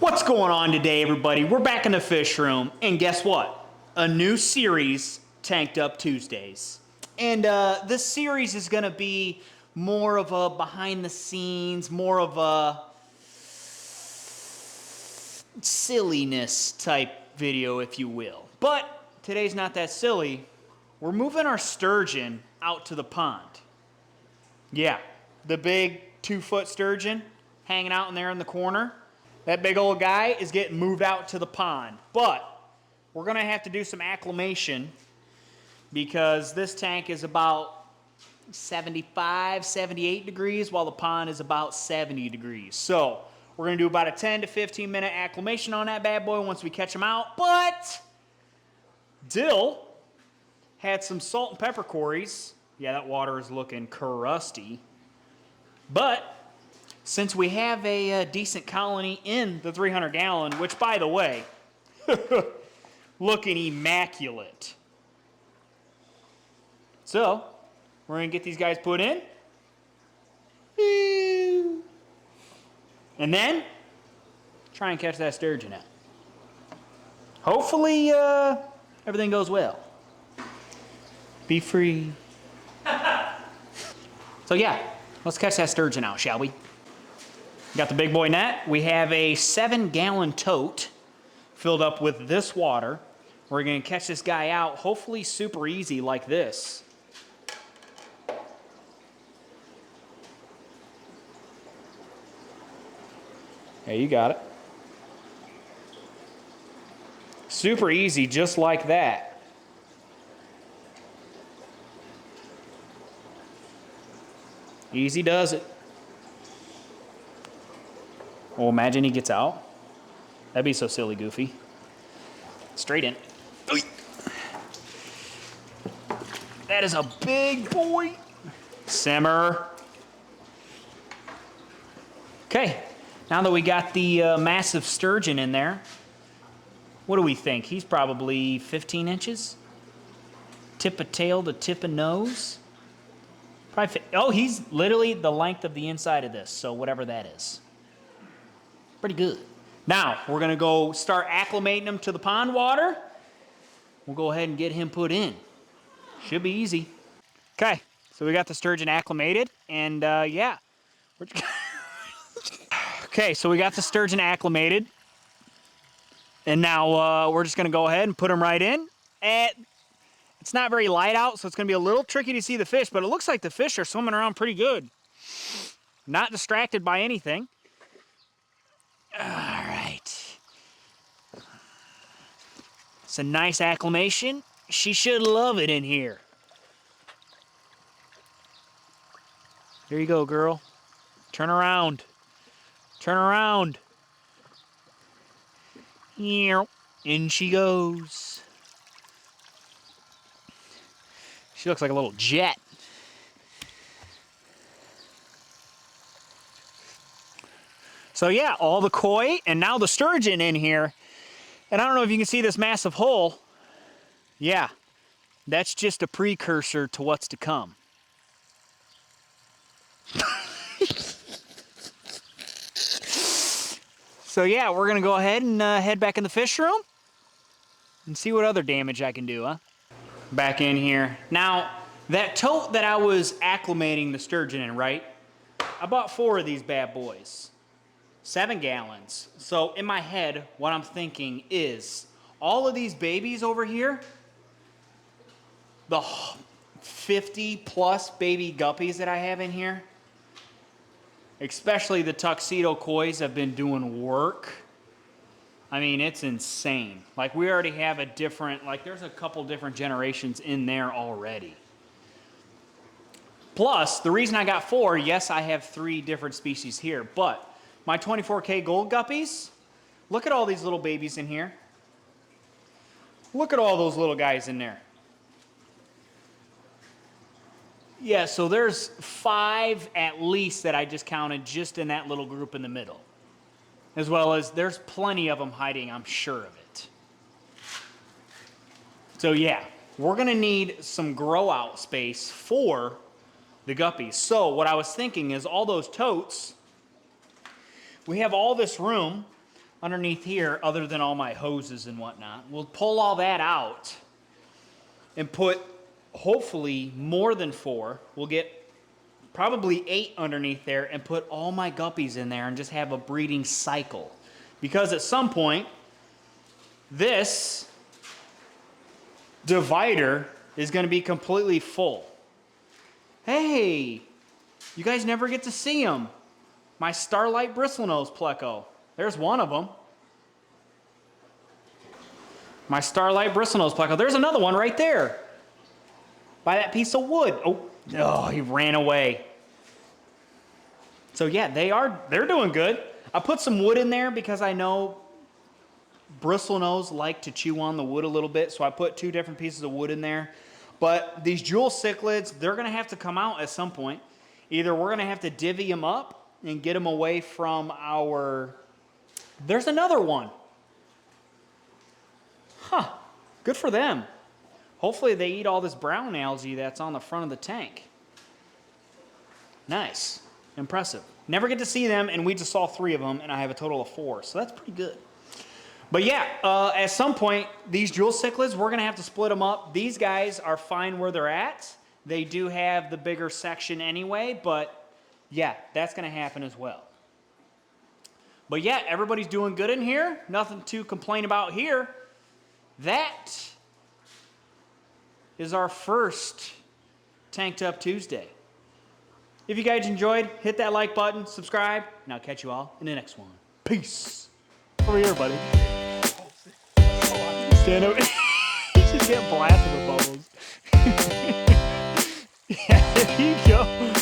What's going on today, everybody? We're back in the fish room, and guess what? A new series, Tanked Up Tuesdays. And this series is going to be more of a behind the scenes, more of a silliness type video, if you will. But today's not that silly. We're moving our sturgeon out to the pond. Yeah, the big 2-foot sturgeon hanging out in there in the corner. That big old guy is getting moved out to the pond. But we're going to have to do some acclimation because this tank is about 75, 78 degrees while the pond is about 70 degrees. So we're going to do about a 10 to 15 minute acclimation on that bad boy once we catch him out. But Dill had some salt and pepper quarries. Yeah, that water is looking crusty. But since we have a decent colony in the 300 gallon, which by the way, looking immaculate. So, we're gonna get these guys put in. And then, try and catch that sturgeon out. Hopefully, everything goes well. Be free. So yeah, let's catch that sturgeon out, shall we? Got the big boy net. We have a 7-gallon tote filled up with this water. We're gonna catch this guy out, hopefully super easy like this. Hey, you got it. Super easy, just like that. Easy does it. Well, imagine he gets out. That'd be so silly, Goofy. Straight in. That is a big boy. Simmer. Okay, now that we got the massive sturgeon in there, what do we think? He's probably 15 inches? Tip of tail to tip of nose? Probably oh, he's literally the length of the inside of this, so whatever that is. Pretty good. Now, we're going to go start acclimating him to the pond water. We'll go ahead and get him put in. Should be easy. Okay, so we got the sturgeon acclimated, and yeah. Okay, so we got the sturgeon acclimated, and now we're just going to go ahead and put him right in. And it's not very light out, so it's going to be a little tricky to see the fish, but it looks like the fish are swimming around pretty good. Not distracted by anything. All right. It's a nice acclimation. She should love it in here. There you go, girl. Turn around. Turn around. In she goes. She looks like a little jet. So yeah, all the koi and now the sturgeon in here. And I don't know if you can see this massive hole. Yeah, that's just a precursor to what's to come. So yeah, we're gonna go ahead and head back in the fish room and see what other damage I can do, huh? Back in here. Now, that tote that I was acclimating the sturgeon in, right? I bought 4 of these bad boys. 7 gallons. So in my head, what I'm thinking is all of these babies over here, the 50 plus baby guppies that I have in here, especially the tuxedo kois, have been doing work. I mean, it's insane. Like, we already have a different, like, there's a couple different generations in there already. Plus, the reason I got 4, yes, I have 3 different species here, but my 24K gold guppies, look at all these little babies in here. Look at all those little guys in there. Yeah, so there's 5 at least that I just counted just in that little group in the middle. As well as there's plenty of them hiding, I'm sure of it. So yeah, we're gonna need some grow out space for the guppies. So what I was thinking is all those totes, we have all this room underneath here other than all my hoses and whatnot. We'll pull all that out and put hopefully more than 4. We'll get probably 8 underneath there and put all my guppies in there and just have a breeding cycle. Because at some point, this divider is going to be completely full. Hey, you guys never get to see them. My starlight bristlenose pleco. There's one of them. My starlight bristlenose pleco. There's another one right there. By that piece of wood. Oh, he ran away. So yeah, they're doing good. I put some wood in there because I know bristlenose like to chew on the wood a little bit, so I put 2 different pieces of wood in there. But these jewel cichlids, they're going to have to come out at some point. Either we're going to have to divvy them up and get them away from our... There's another one. Huh. Good for them. Hopefully they eat all this brown algae that's on the front of the tank. Nice. Impressive. Never get to see them, and we just saw 3 of them, and I have a total of 4. So that's pretty good. But yeah, at some point, these jewel cichlids, we're going to have to split them up. These guys are fine where they're at. They do have the bigger section anyway, but yeah, that's going to happen as well. But yeah, everybody's doing good in here. Nothing to complain about here. That is our first Tanked Up Tuesday. If you guys enjoyed, hit that like button, subscribe, and I'll catch you all in the next one. Peace. Over here, buddy. Stand over. You should get blasted with bubbles. Yeah, there you go.